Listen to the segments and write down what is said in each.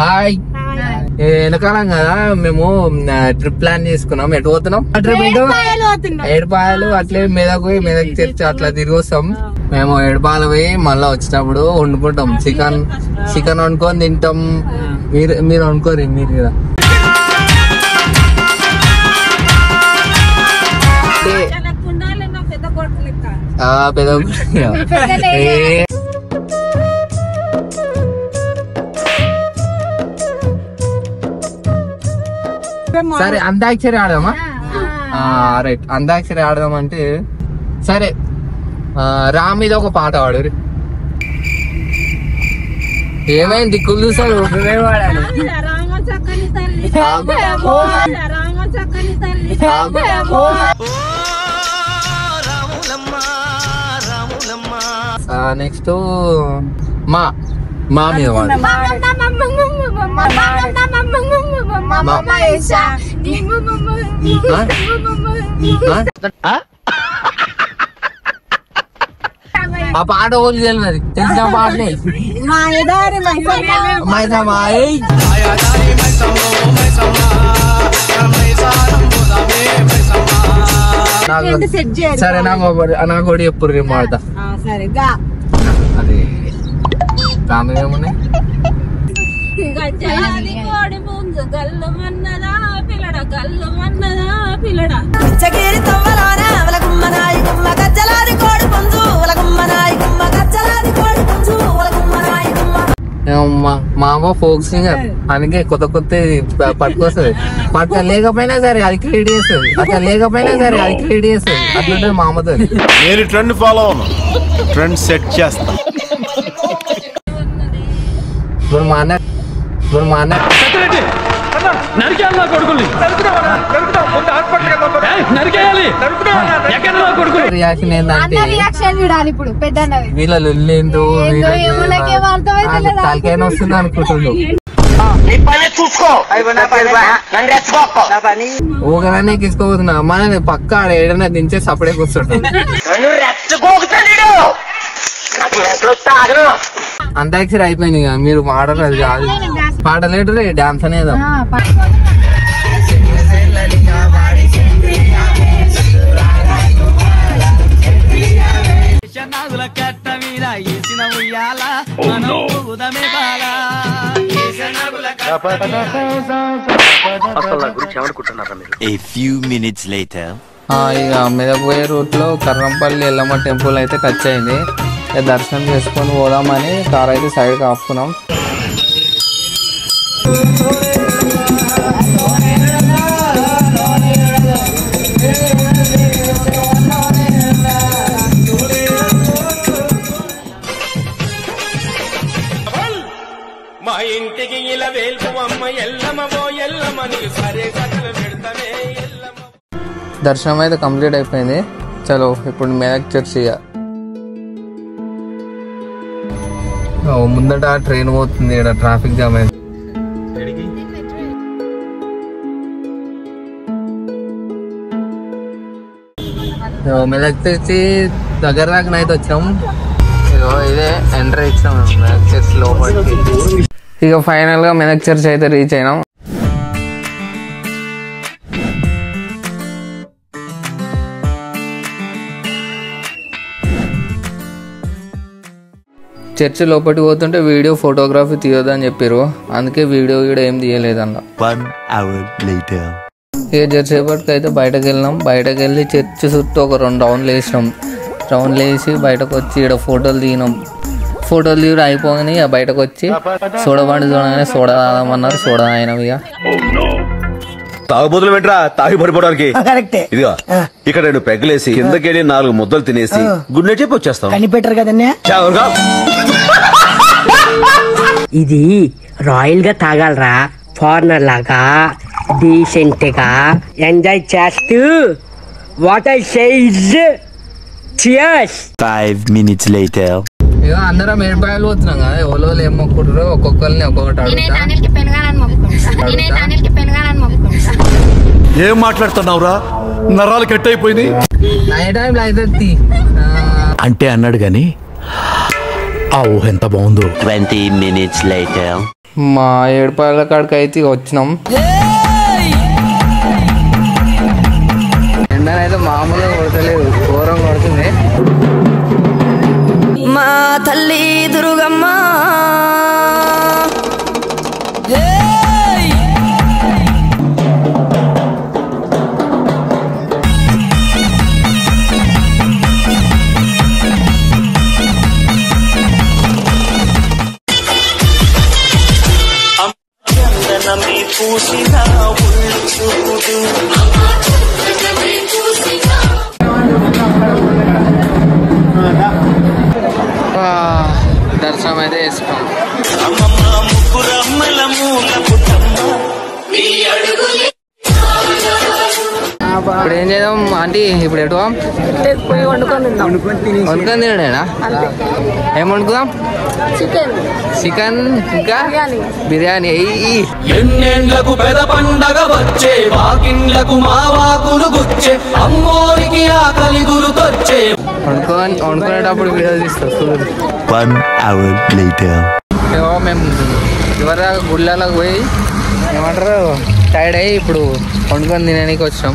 Hi. వెనకాలం కదా మేము trip plan చేసుకున్నాం. ఎటు పోతున్నాం? ఏడుపాయలు అట్లే మెదక్ పోయి మెదక్ చర్చి అట్లా తిరిగి వస్తాం. మేము ఏడుపాయలు పోయి మళ్ళా వచ్చేటప్పుడు వండుకుంటాం. చికెన్ వండుకొని తింటాం. మీరు వండుకోరు మీరు కదా. సరే అంతాక్షరి ఆడదామా? రైట్, అంతాక్షరి ఆడదాం అంటే సరే. రా మీద ఒక పాట పాడు. ఏమైంది దిక్కులు చూసాడు? వాడాలి. నెక్స్ట్ మా మీద వాడు. ఆ పాట ఓళ్ళు తెలియదు, తెలిసిన పాటనే. సరే నాకు ఒకటి ఎప్పుడు రేపు వాడతా. అది దాని ఏమున్నాయి? మా అమ్మ ఫోక్ సింగర్, అందుకే కొత్త పట్టుకొస్తుంది. పట్టుక లేకపోయినా సరే అది క్రియేట్ చేస్తుంది. అట్లా లేకపోయినా సరే అది క్రియేట్ చేస్తుంది. అట్లుంటే మా అమ్మతో. నేను ట్రెండ్ ఫాలో అవును, ట్రెండ్ సెట్ చేస్తా. ఇప్పుడు మా అన్న రియాక్షన్ ఏంటంటే వీళ్ళ లొల్లేందో తలకైనా వస్తుంది అనుకుంటుండ్రు. ఊగనే తీసుకోబోతున్నా మన పక్క ఆడ ఏడన్నా దించే సపడే కూర్చుంటాం. అంతాక్షరి అయిపోయింది. ఇక మీరు పాడరు, అది కాదు పాడలేడు. డాన్స్ అనేది ఇక మెదక్ పోయే రూట్ లో కర్రంపల్లి ఎల్లమ్మ టెంపుల్ అయితే టచ్ అయింది. దర్శనం చేసుకొని పోదామని కార్ అయితే సైడ్కి ఆపుకున్నాం. మా ఇంటికి ఇలా వేల్పువమ్మ ఎల్లమ్మో ఎల్లమ్మని సరే కథలు పెడతానే. దర్శనం అయితే కంప్లీట్ అయిపోయింది. చలో ఇప్పుడు మెదక్ చర్చి. ముందట ట్రైన్ పోతుంది, ఇక్కడ ట్రాఫిక్ జామ్ అయింది. మెదక్ చర్చి దగ్గర దాకా అయితే వచ్చాము. ఇదే ఎంట్రీ ఇచ్చాము మెదక్ చర్చ్ లోపలికి. ఇక ఫైనల్ గా మెదక్ చర్చ్ అయితే రీచ్ అయినాం. చర్చి లోపలికి పోతుంటే వీడియో ఫోటోగ్రఫీ తీయొద్దని చెప్పారు. అందుకే వీడియో కూడా ఏం తీయలేదన్న. ఇక చర్చేపటికి అయితే బయటకు వెళ్ళినాం. బయటకు వెళ్ళి చర్చి చుట్టూ ఒక 2 రౌండ్లు వేసినాం. రౌండ్లు వేసి బయటకు వచ్చి ఇక్కడ ఫోటోలు దిగినాం. ఫోటోలు దిగుడు అయిపోగానే ఇక బయటకు వచ్చి చూడబండి చూడగానే సోడా తాగమన్నారు. సోడా అయినాం. ఇక తాగుబోతులు పెట్టరా తాగి పడిపోవడానికి. ఇదిగా ఇక్కడ 2 పెగ్గలేసి కిందకెళ్ళి 4 ముద్దలు తినేసి గుడ్ నైట్ చెప్పి వచ్చేస్తాం. కనిపెట్టరు కదన్నా. ఇది రాయల్ గా తాగాలరా, ఫారినర్ లాగా డీసెంట్ గా ఎంజాయ్ చేస్తూ. What I say is cheers. 5 minutes later. ఇక అందరం ఏడుపాయలు పోతున్నాం కదా. ఎవరో ఏం మొక్కుతారో ఒక్కొక్కరిని ఒక్కొక్కటి ఏం మాట్లాడుతున్నావురా? నరాలు కట్ అయిపోయింది. నైట్ టైం అయితే అంటే అన్నాడు గాని ఆ ఊహ ఎంత బాగుందో. 20 minutes later. మా ఏడుపాయల కాడికి అయితే వచ్చినాం. ఎండనైతే మామూలుగా కొడతలేదు, ఘోరం కొడుతుంది. మా తల్లి దుర్గమ్మ దర్శనం అయితే వేసుకున్నాం. ఇప్పుడు ఏం చేద్దాం ఆంటీ? ఇప్పుడు ఎటు వండుకొని తినడేనా? ఏం వండుకుందాం? చికెన్ ఇంకా బిర్యానీ. ఎన్నెండ్లకు పెద పండగ వచ్చే, వాకిండ్లకు మా వాకులు గుచ్చే, అమ్మోరికి ఆకలి గురుతొచ్చే. వండుకునేటప్పుడు వీడియో తీస్తాం. 1 hour later. మేము చివరిదాకా గుళ్ళలోకి పోయి ఏమంటారు టైర్డ్ అయ్యి ఇప్పుడు వండుకొని తినడానికి వచ్చాం.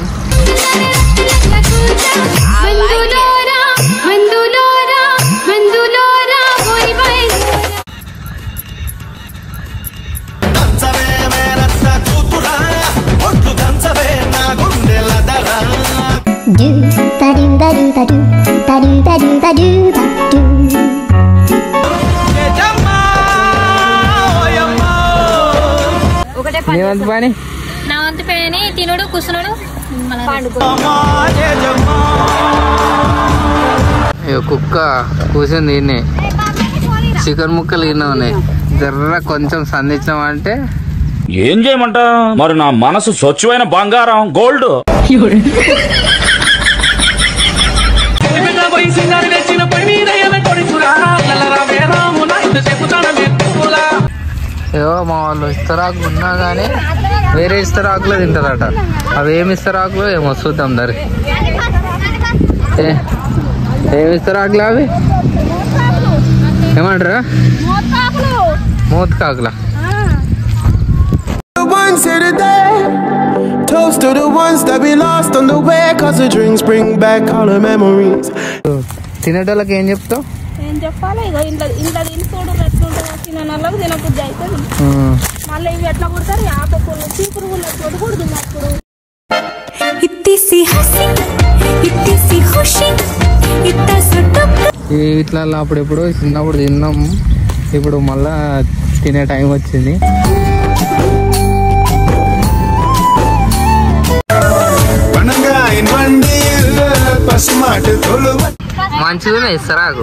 నా వంతు పని తినుడు కూసునుడు కుక్క కూర్చొని తిన్నే చికెన్ ముక్కలు తిన్నా ఉన్నాయి. జర్ర కొంచెం సంధించామంటే ఏం చేయమంట మరి? నా మనసు స్వచ్ఛమైన బంగారం గోల్డ్. ఏవో మా వాళ్ళు ఇస్తరాకులు ఉన్నా కానీ వేరే ఇస్తరాకులో తింటారట. అవి ఏమి ఇస్తరాకులో ఏమో చూద్దాం దరి. ఏమి ఇస్తరాకులు అవి ఏమంటారా? మూతకాకులా? Toast to the ones that we lost on the way, cause the drinks bring back all the memories. తినేటోళ్ళకి ఏం చెప్తావు? ఏం చెప్పాలి? ఇక ఇంట్లో తినకూడదు, ఎట్లుంటుందో తిననోళ్ళకి తినబుద్ధి అవుతుంది. మళ్ళీ ఇవి ఎట్లా కుడతారు? ఆపకూడదు, చీపురుగులు కొడకూడదు. అప్పుడు ఇట్లా అప్పుడెప్పుడు చిన్నప్పుడు తిన్నాం, ఇప్పుడు మళ్ళా తినే టైం వచ్చింది. మంచిగానే ఇస్తారాకు.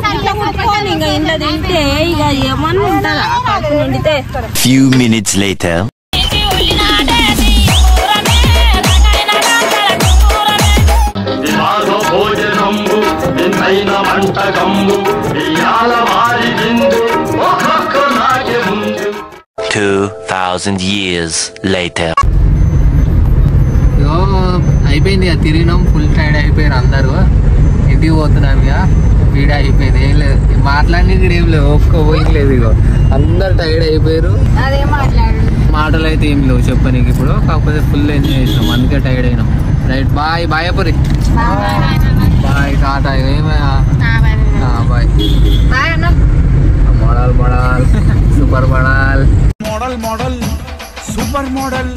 Few minutes later. $2,000 years later. అయిపోయింది ఇక తిరిగినాం, ఫుల్ టైర్డ్ అయిపోయారు అందరూ. ఇంటికి పోతున్నాం ఇక, వీడియో అయిపోయింది. ఏం లేదు మాట్లాడి ఏం లేదు, ఒప్పుకోపోయింది లేదు. ఇక అందరు టైర్డ్ అయిపోయారు. మాటలు అయితే ఏం లేవు చెప్పనీకి ఇప్పుడు. కాకపోతే ఫుల్ ఎంజాయ్ చేసినాం, అందుకే టైర్డ్ అయినాం. రైట్, బాయ్ బాయ్ అపరి, బాయ్ టాటా. ఏమైనా bye. Model super model, model super model.